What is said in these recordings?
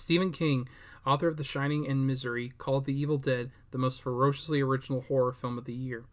Stephen King, author of The Shining and Misery, called The Evil Dead the most ferociously original horror film of the year.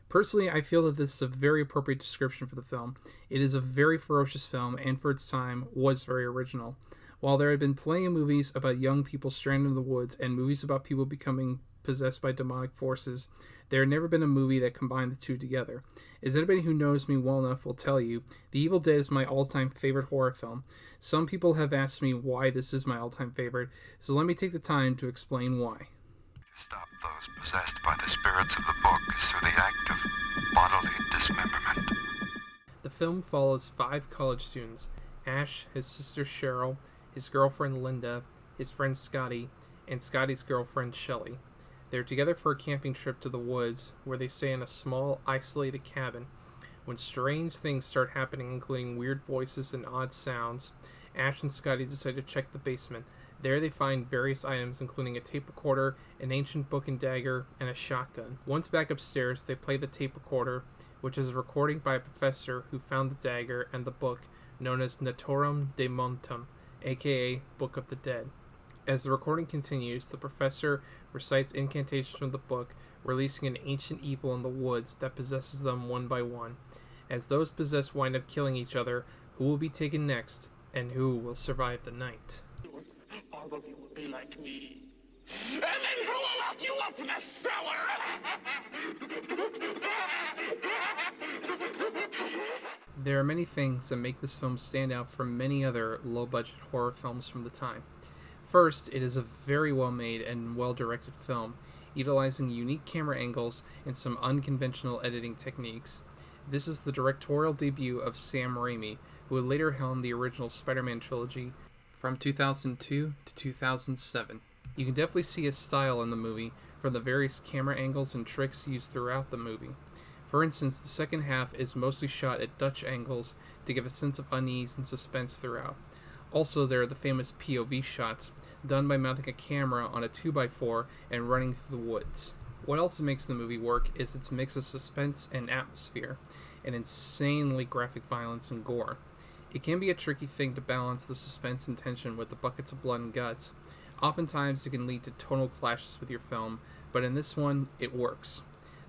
Personally, I feel that this is a very appropriate description for the film. It is a very ferocious film, and for its time, was very original. While there had been plenty of movies about young people stranded in the woods and movies about people becoming possessed by demonic forces, there had never been a movie that combined the two together. As anybody who knows me well enough will tell you, The Evil Dead is my all-time favorite horror film. Some people have asked me why this is my all-time favorite, so let me take the time to explain why. To stop those possessed by the spirits of the book is through the act of bodily dismemberment. The film follows 5 college students: Ash, his sister Cheryl, his girlfriend Linda, his friend Scotty, and Scotty's girlfriend Shelley. They're together for a camping trip to the woods, where they stay in a small, isolated cabin. When strange things start happening, including weird voices and odd sounds, Ash and Scotty decide to check the basement. There they find various items, including a tape recorder, an ancient book and dagger, and a shotgun. Once back upstairs, they play the tape recorder, which is a recording by a professor who found the dagger and the book, known as Naturam de Montum, aka Book of the Dead. As the recording continues, the professor recites incantations from the book, releasing an ancient evil in the woods that possesses them one by one. As those possessed wind up killing each other, who will be taken next, and who will survive the night? All of you will be like me. And then who will lock you up in the cellar? There are many things that make this film stand out from many other low-budget horror films from the time. First, it is a very well-made and well-directed film, utilizing unique camera angles and some unconventional editing techniques. This is the directorial debut of Sam Raimi, who would later helm the original Spider-Man trilogy from 2002 to 2007. You can definitely see his style in the movie from the various camera angles and tricks used throughout the movie. For instance, the second half is mostly shot at Dutch angles to give a sense of unease and suspense throughout. Also, there are the famous POV shots, done by mounting a camera on a 2x4 and running through the woods. What also makes the movie work is its mix of suspense and atmosphere, and insanely graphic violence and gore. It can be a tricky thing to balance the suspense and tension with the buckets of blood and guts. Oftentimes it can lead to tonal clashes with your film, but in this one, it works.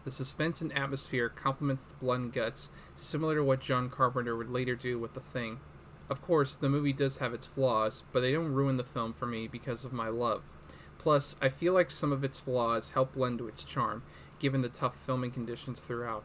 The suspense and atmosphere complements the blood and guts, similar to what John Carpenter would later do with The Thing. Of course, the movie does have its flaws, but they don't ruin the film for me because of my love. Plus, I feel like some of its flaws help lend to its charm, given the tough filming conditions throughout.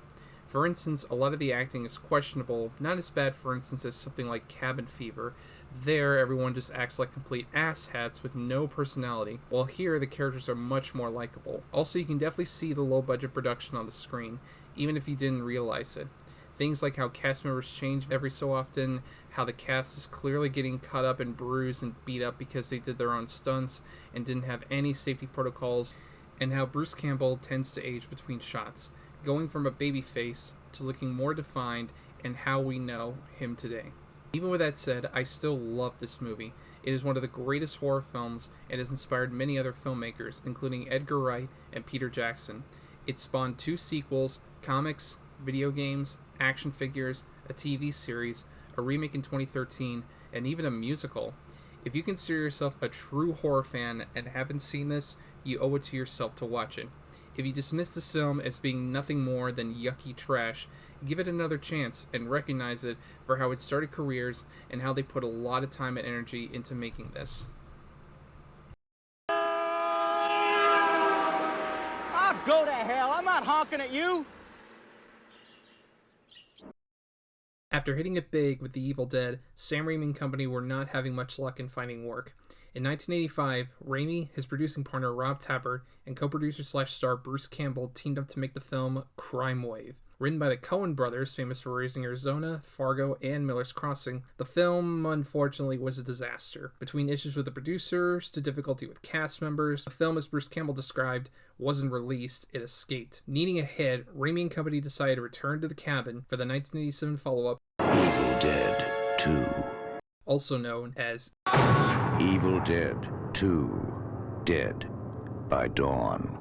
For instance, a lot of the acting is questionable, not as bad, for instance, as something like Cabin Fever. There, everyone just acts like complete asshats with no personality, while here, the characters are much more likable. Also, you can definitely see the low-budget production on the screen, even if you didn't realize it. Things like how cast members change every so often, how the cast is clearly getting cut up and bruised and beat up because they did their own stunts and didn't have any safety protocols, and how Bruce Campbell tends to age between shots, going from a baby face to looking more defined, and how we know him today. Even with that said, I still love this movie. It is one of the greatest horror films and has inspired many other filmmakers, including Edgar Wright and Peter Jackson. It spawned 2 sequels, comics, video games, action figures, a TV series, a remake in 2013, and even a musical. If you consider yourself a true horror fan and haven't seen this, you owe it to yourself to watch it. If you dismiss this film as being nothing more than yucky trash, give it another chance and recognize it for how it started careers and how they put a lot of time and energy into making this. I'll go to hell. I'm not honking at you. After hitting it big with The Evil Dead, Sam Raimi and company were not having much luck in finding work. In 1985, Raimi, his producing partner Rob Tapert, and co-producer/star Bruce Campbell teamed up to make the film Crime Wave. Written by the Coen brothers, famous for Raising Arizona, Fargo, and Miller's Crossing, the film, unfortunately, was a disaster. Between issues with the producers to difficulty with cast members, the film, as Bruce Campbell described, wasn't released, it escaped. Needing a hit, Raimi and company decided to return to the cabin for the 1987 follow-up, Evil Dead 2. also known as Evil Dead 2. Dead by Dawn.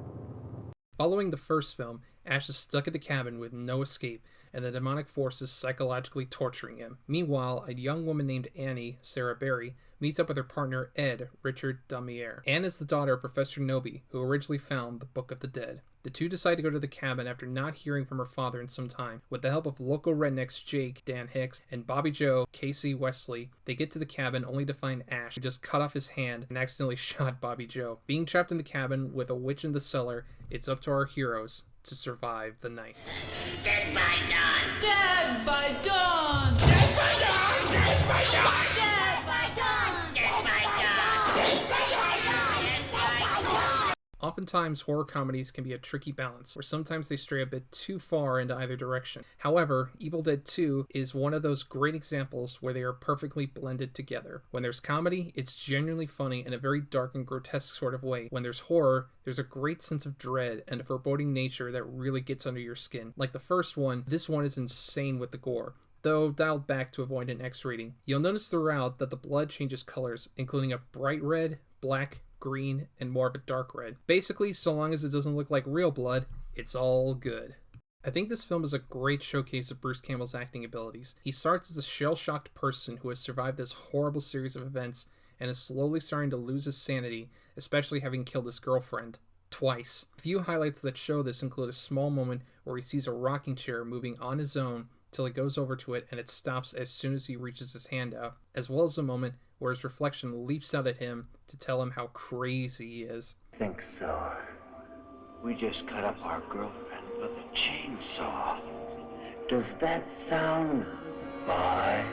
Following the first film, Ash is stuck at the cabin with no escape, and the demonic force is psychologically torturing him. Meanwhile, a young woman named Annie, Sarah Berry, meets up with her partner Ed, Richard Damier. Anne is the daughter of Professor Noby, who originally found the Book of the Dead. The two decide to go to the cabin after not hearing from her father in some time. With the help of local rednecks Jake, Dan Hicks, and Bobby Joe, Casey Wesley, they get to the cabin only to find Ash, who just cut off his hand and accidentally shot Bobby Joe. Being trapped in the cabin with a witch in the cellar, it's up to our heroes to survive the night. Dead by dawn! Dead by dawn! Dead by dawn! Dead by dawn! Dead by dawn! Dead by dawn! Dead by dawn! Dead by dawn! Oftentimes, horror comedies can be a tricky balance, where sometimes they stray a bit too far into either direction. However, Evil Dead 2 is one of those great examples where they are perfectly blended together. When there's comedy, it's genuinely funny in a very dark and grotesque sort of way. When there's horror, there's a great sense of dread and a foreboding nature that really gets under your skin. Like the first one, this one is insane with the gore, though dialed back to avoid an X rating. You'll notice throughout that the blood changes colors, including a bright red, black, green, and more of a dark red. Basically, so long as it doesn't look like real blood, it's all good. I think this film is a great showcase of Bruce Campbell's acting abilities. He starts as a shell-shocked person who has survived this horrible series of events and is slowly starting to lose his sanity, especially having killed his girlfriend twice. A few highlights that show this include a small moment where he sees a rocking chair moving on his own till he goes over to it and it stops as soon as he reaches his hand out, as well as a moment where his reflection leaps out at him to tell him how crazy he is. Think so. We just cut up our girlfriend with a chainsaw. Does that sound fine?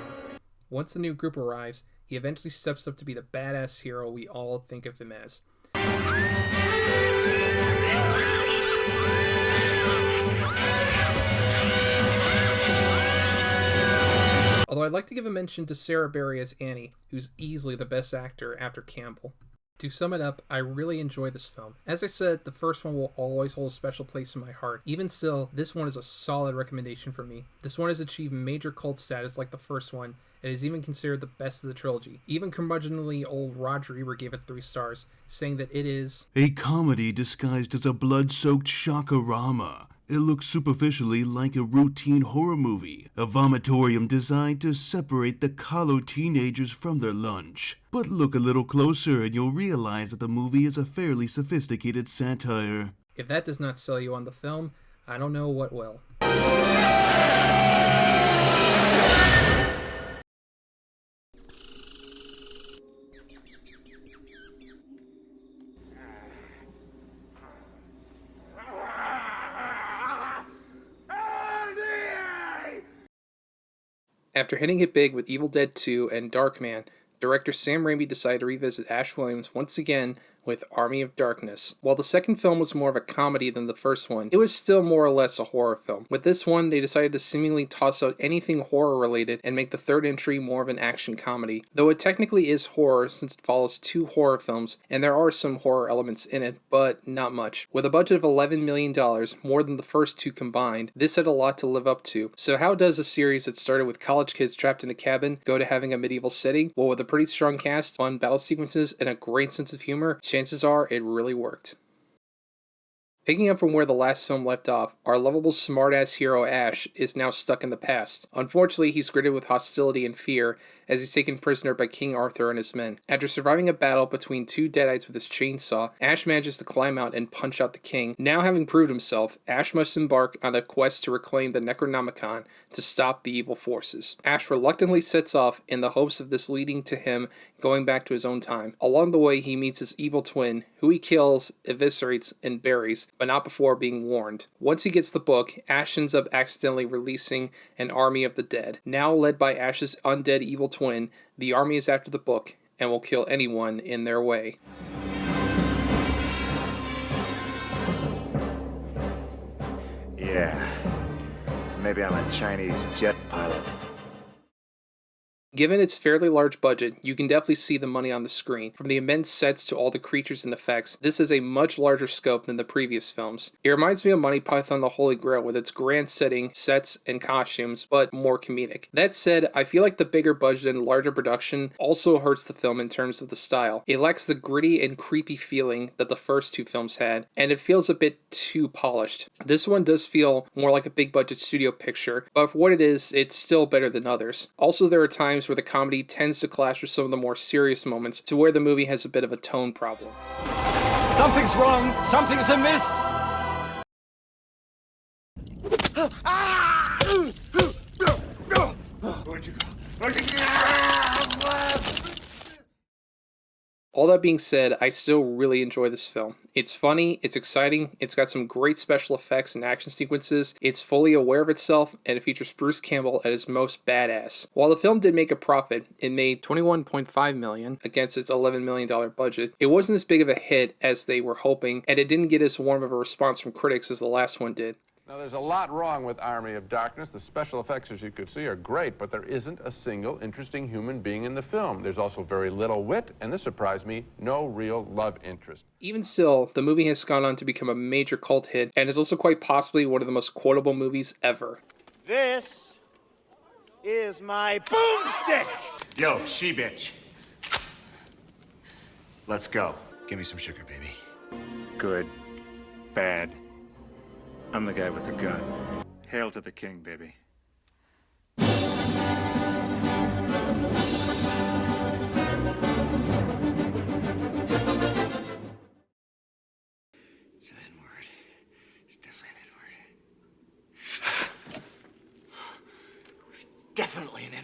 Once the new group arrives, he eventually steps up to be the badass hero we all think of him as. Although I'd like to give a mention to Sarah Berry as Annie, who's easily the best actor after Campbell. To sum it up, I really enjoy this film. As I said, the first one will always hold a special place in my heart. Even still, this one is a solid recommendation for me. This one has achieved major cult status like the first one, and is even considered the best of the trilogy. Even curmudgeonly old Roger Ebert gave it 3 stars, saying that it is a comedy disguised as a blood-soaked shockorama. It looks superficially like a routine horror movie, a vomitorium designed to separate the callow teenagers from their lunch. But look a little closer and you'll realize that the movie is a fairly sophisticated satire. If that does not sell you on the film, I don't know what will. After hitting it big with Evil Dead 2 and Darkman, director Sam Raimi decided to revisit Ash Williams once again with Army of Darkness. While the second film was more of a comedy than the first one, it was still more or less a horror film. With this one, they decided to seemingly toss out anything horror related and make the third entry more of an action comedy. Though it technically is horror since it follows 2 horror films, and there are some horror elements in it, but not much. With a budget of $11 million, more than the first 2 combined, this had a lot to live up to. So how does a series that started with college kids trapped in a cabin go to having a medieval setting? Well, with a pretty strong cast, fun battle sequences, and a great sense of humor, chances are it really worked. Picking up from where the last film left off, our lovable smartass hero Ash is now stuck in the past. Unfortunately, he's gridded with hostility and fear as he's taken prisoner by King Arthur and his men. After surviving a battle between 2 deadites with his chainsaw, Ash manages to climb out and punch out the king. Now having proved himself, Ash must embark on a quest to reclaim the Necronomicon to stop the evil forces. Ash reluctantly sets off in the hopes of this leading to him going back to his own time. Along the way, he meets his evil twin, who he kills, eviscerates, and buries, but not before being warned. Once he gets the book, Ash ends up accidentally releasing an army of the dead. Now led by Ash's undead evil twin, the army is after the book and will kill anyone in their way. Yeah, maybe I'm a Chinese jet pilot. Given its fairly large budget, you can definitely see the money on the screen. From the immense sets to all the creatures and effects, this is a much larger scope than the previous films. It reminds me of Monty Python the Holy Grail with its grand setting, sets, and costumes, but more comedic. That said, I feel like the bigger budget and larger production also hurts the film in terms of the style. It lacks the gritty and creepy feeling that the first two films had, and it feels a bit too polished. This one does feel more like a big budget studio picture, but for what it is, it's still better than others. Also, there are times where the comedy tends to clash with some of the more serious moments, to where the movie has a bit of a tone problem. Something's wrong. Something's amiss. All that being said, I still really enjoy this film. It's funny, it's exciting, it's got some great special effects and action sequences, it's fully aware of itself, and it features Bruce Campbell at his most badass. While the film did make a profit, it made $21.5 million against its $11 million budget. It wasn't as big of a hit as they were hoping, and it didn't get as warm of a response from critics as the last one did. Now, there's a lot wrong with Army of Darkness. The special effects, as you could see, are great, but there isn't a single interesting human being in the film. There's also very little wit, and this surprised me, no real love interest. Even still, the movie has gone on to become a major cult hit, and is also quite possibly one of the most quotable movies ever. This is my boomstick! Yo, she-bitch. Let's go. Give me some sugar, baby. Good. Bad. I'm the guy with the gun. Hail to the king, baby. It's an N-word. It's definitely an N-word. Definitely an